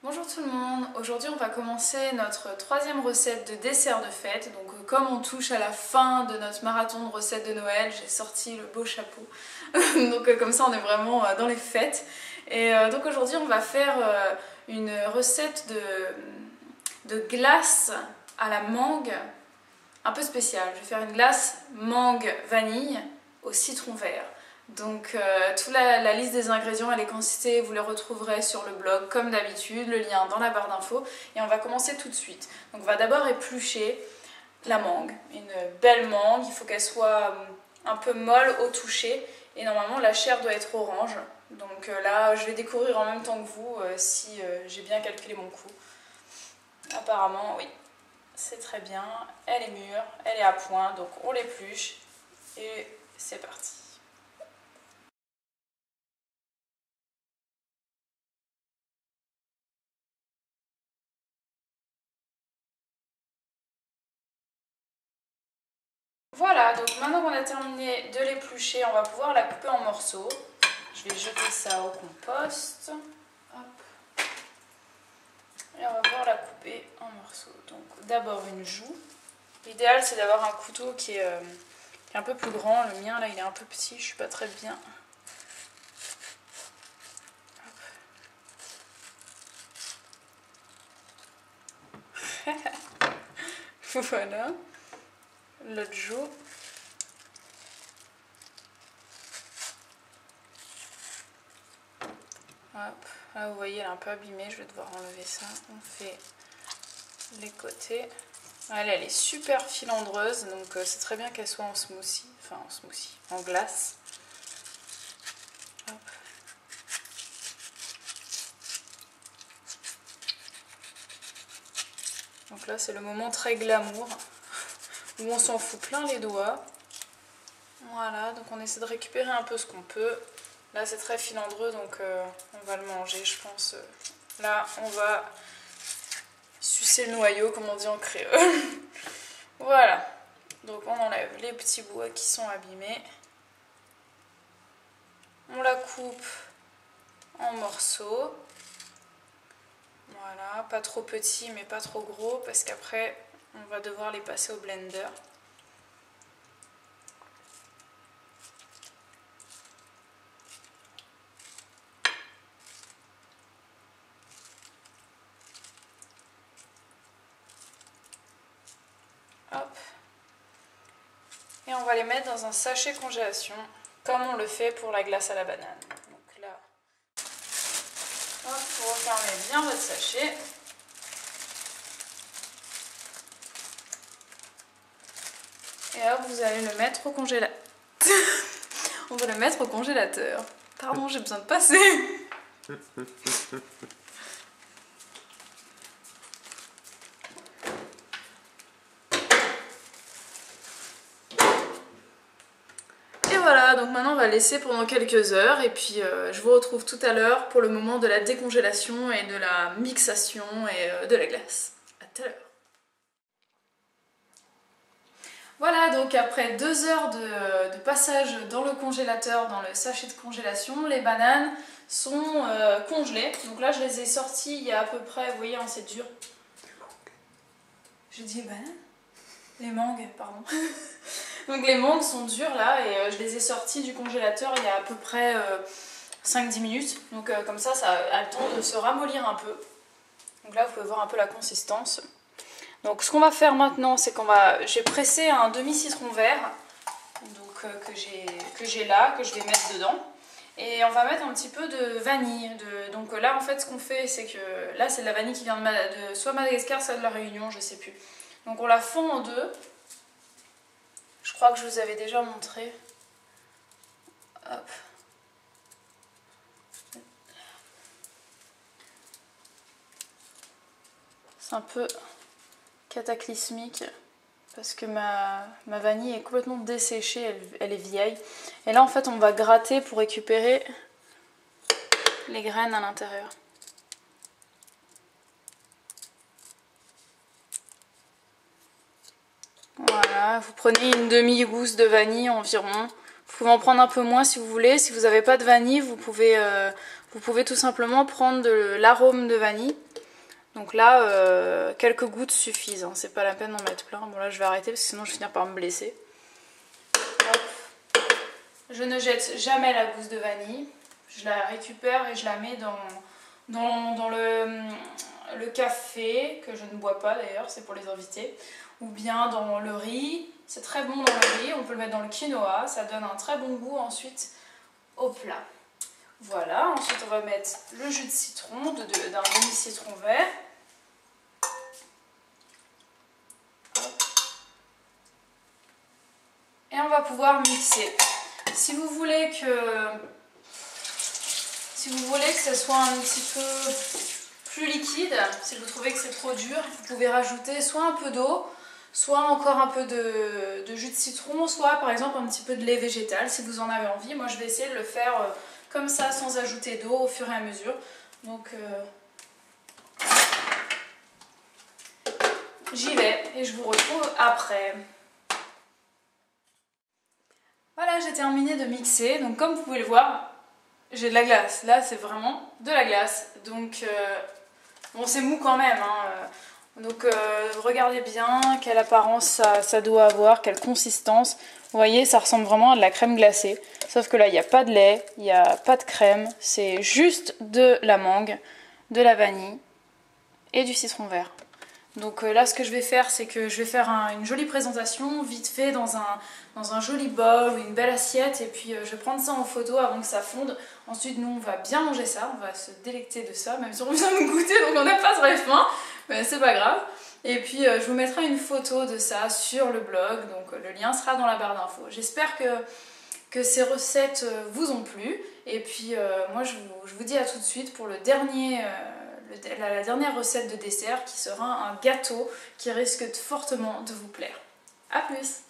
Bonjour tout le monde, aujourd'hui on va commencer notre troisième recette de dessert de fête. Donc comme on touche à la fin de notre marathon de recettes de Noël, j'ai sorti le beau chapeau. Donc comme ça on est vraiment dans les fêtes. Et donc aujourd'hui on va faire une recette de glace à la mangue un peu spéciale. Je vais faire une glace mangue vanille au citron vert. Donc toute la liste des ingrédients et les quantités, vous les retrouverez sur le blog comme d'habitude, le lien dans la barre d'infos. Et on va commencer tout de suite. Donc on va d'abord éplucher la mangue, une belle mangue, il faut qu'elle soit un peu molle au toucher. Et normalement la chair doit être orange. Donc là je vais découvrir en même temps que vous si j'ai bien calculé mon coup. Apparemment oui, c'est très bien, elle est mûre, elle est à point, donc on l'épluche et c'est parti. Voilà, donc maintenant qu'on a terminé de l'éplucher, on va pouvoir la couper en morceaux. Je vais jeter ça au compost. Hop. Et on va pouvoir la couper en morceaux. Donc d'abord une joue. L'idéal c'est d'avoir un couteau qui est un peu plus grand. Le mien là il est un peu petit, je suis pas très bien. Voilà. L'autre joue. Hop. Là vous voyez elle est un peu abîmée, je vais devoir enlever ça. On fait les côtés. Elle est super filandreuse, donc c'est très bien qu'elle soit en smoothie, enfin en smoothie, en glace. Hop. Donc là c'est le moment très glamour, où on s'en fout plein les doigts. Voilà, donc on essaie de récupérer un peu ce qu'on peut. Là c'est très filandreux, donc on va le manger je pense. Là on va sucer le noyau comme on dit en créole. Voilà, donc on enlève les petits bouts qui sont abîmés. On la coupe en morceaux. Voilà, pas trop petits mais pas trop gros parce qu'après on va devoir les passer au blender. Hop. Et on va les mettre dans un sachet congélation, comme on le fait pour la glace à la banane. Donc là, hop, vous refermez bien votre sachet. Et hop, vous allez le mettre au congélateur. On va le mettre au congélateur. Pardon, j'ai besoin de passer. Voilà, donc maintenant on va laisser pendant quelques heures et puis je vous retrouve tout à l'heure pour le moment de la décongélation et de la mixation et de la glace. À tout à l'heure. Voilà, donc après 2 heures de passage dans le congélateur, dans le sachet de congélation, les bananes sont congelées. Donc là je les ai sorties il y a à peu près, vous voyez, hein, c'est dur. J'ai dit bananes ? Les mangues, pardon. Donc les mangues sont dures là et je les ai sorties du congélateur il y a à peu près 5-10 minutes. Donc comme ça a le temps de se ramollir un peu. Donc là vous pouvez voir un peu la consistance. Donc ce qu'on va faire maintenant c'est j'ai pressé un demi-citron vert donc, que j'ai là, que je vais mettre dedans. Et on va mettre un petit peu de vanille. Donc là en fait ce qu'on fait c'est que là c'est de la vanille qui vient de soit Madagascar soit de la Réunion, je sais plus. Donc on la fond en deux. Je crois que je vous avais déjà montré. Hop. C'est un peu cataclysmique parce que ma vanille est complètement desséchée, elle est vieille. Et là en fait on va gratter pour récupérer les graines à l'intérieur. Voilà, vous prenez une demi-gousse de vanille environ. Vous pouvez en prendre un peu moins si vous voulez. Si vous n'avez pas de vanille, vous pouvez tout simplement prendre de l'arôme de vanille. Donc là, quelques gouttes suffisent, hein. C'est pas la peine d'en mettre plein. Bon là je vais arrêter parce que sinon je vais finir par me blesser. Hop. Je ne jette jamais la gousse de vanille. Je la récupère et je la mets dans le café, que je ne bois pas d'ailleurs, c'est pour les invités. Ou bien dans le riz, c'est très bon dans le riz. On peut le mettre dans le quinoa, ça donne un très bon goût ensuite au plat. Voilà, ensuite on va mettre le jus de citron, d'un demi-citron vert. Et on va pouvoir mixer. Si vous voulez que ce soit un petit peu plus liquide, si vous trouvez que c'est trop dur, vous pouvez rajouter soit un peu d'eau, soit encore un peu de jus de citron, soit par exemple un petit peu de lait végétal si vous en avez envie. Moi je vais essayer de le faire comme ça sans ajouter d'eau au fur et à mesure. Donc j'y vais et je vous retrouve après. Voilà, j'ai terminé de mixer. Donc comme vous pouvez le voir, j'ai de la glace. Là c'est vraiment de la glace. Donc bon, c'est mou quand même, hein. Donc regardez bien quelle apparence ça doit avoir, quelle consistance. Vous voyez, ça ressemble vraiment à de la crème glacée. Sauf que là, il n'y a pas de lait, il n'y a pas de crème. C'est juste de la mangue, de la vanille et du citron vert. Donc là, ce que je vais faire, c'est que je vais faire une jolie présentation, vite fait, dans un joli bol ou une belle assiette. Et puis je vais prendre ça en photo avant que ça fonde. Ensuite, nous, on va bien manger ça, on va se délecter de ça, même si on vient de goûter, donc on n'a pas très faim. Mais c'est pas grave. Et puis je vous mettrai une photo de ça sur le blog, donc le lien sera dans la barre d'infos. J'espère que ces recettes vous ont plu. Et puis moi, je vous dis à tout de suite pour la dernière recette de dessert qui sera un gâteau qui risque fortement de vous plaire. A plus!